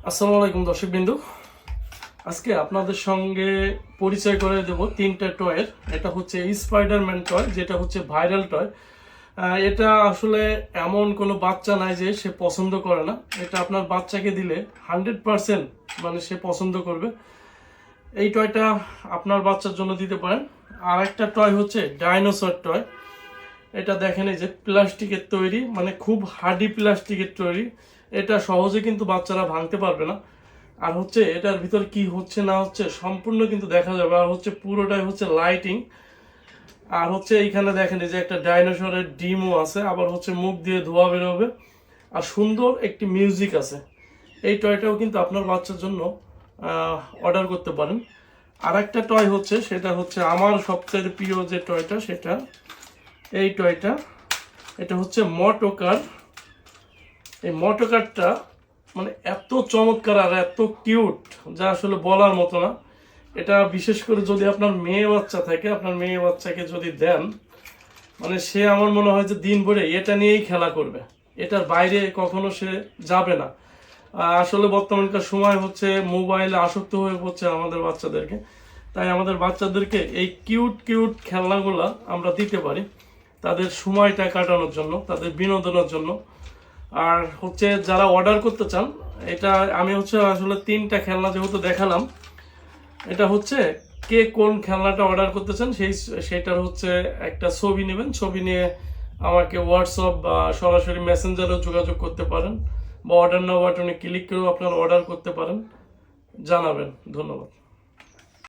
আসসালামু আলাইকুম দর্শকবৃন্দু। আজকে আপনাদের সঙ্গে পরিচয় করে দেব তিনটা টয়ের। এটা হচ্ছে স্পাইডারম্যান টয়, যেটা হচ্ছে ভাইরাল টয়। এটা আসলে এমন কোনো বাচ্চা নাই যে সে পছন্দ করে না। এটা আপনার বাচ্চাকে দিলে 100% মানে সে পছন্দ করবে। এই টয়টা আপনার বাচ্চার জন্য দিতে পারেন। আর একটা টয় হচ্ছে ডাইনোসর টয়। এটা দেখেন, এই যে প্লাস্টিকের তৈরি, মানে খুব হার্ডি প্লাস্টিকের তৈরি। এটা সহজে কিন্তু বাচ্চারা ভাঙতে পারবে না। আর হচ্ছে এটার ভিতর কি হচ্ছে না হচ্ছে সম্পূর্ণ কিন্তু দেখা যাবে। আর হচ্ছে পুরোটাই হচ্ছে লাইটিং। আর হচ্ছে এইখানে দেখেন, এই যে একটা ডাইনোসরের ডিমও আছে, আবার হচ্ছে মুখ দিয়ে ধোঁয়া বেরোবে, আর সুন্দর একটি মিউজিক আছে। এই টয়টাও কিন্তু আপনার বাচ্চার জন্য অর্ডার করতে পারেন। আর একটা টয় হচ্ছে, সেটা হচ্ছে আমার সবচেয়ে প্রিয় যে টয়টা, সেটা এই টয়টা। এটা হচ্ছে মোটকার। এই মোটকারটা মানে এত চমৎকার আর এত কিউট, যা আসলে বলার মতো না। এটা বিশেষ করে যদি আপনার মেয়ে বাচ্চা থাকে, আপনার মেয়ে বাচ্চাকে যদি দেন, মানে সে আমার মনে হয় যে দিন ভরে এটা নিয়েই খেলা করবে। এটার বাইরে কখনো সে যাবে না। আসলে বর্তমানকার সময় হচ্ছে মোবাইলে আসক্ত হয়ে পড়ছে আমাদের বাচ্চাদেরকে। তাই আমাদের বাচ্চাদেরকে এই কিউট কিউট খেলনাগুলা আমরা দিতে পারি তাদের সময়টা কাটানোর জন্য, তাদের বিনোদনের জন্য। আর হচ্ছে যারা অর্ডার করতে চান, এটা আমি হচ্ছে আসলে তিনটা খেলনা যেহেতু দেখালাম, এটা হচ্ছে কে কোন খেলনাটা অর্ডার করতে চান সেটার হচ্ছে একটা ছবি নেবেন। ছবি নিয়ে আমাকে হোয়াটসঅ্যাপ বা সরাসরি মেসেঞ্জারেও যোগাযোগ করতে পারেন, বা অর্ডার নাও বাটনে ক্লিক করেও আপনারা অর্ডার করতে পারেন। জানাবেন। ধন্যবাদ।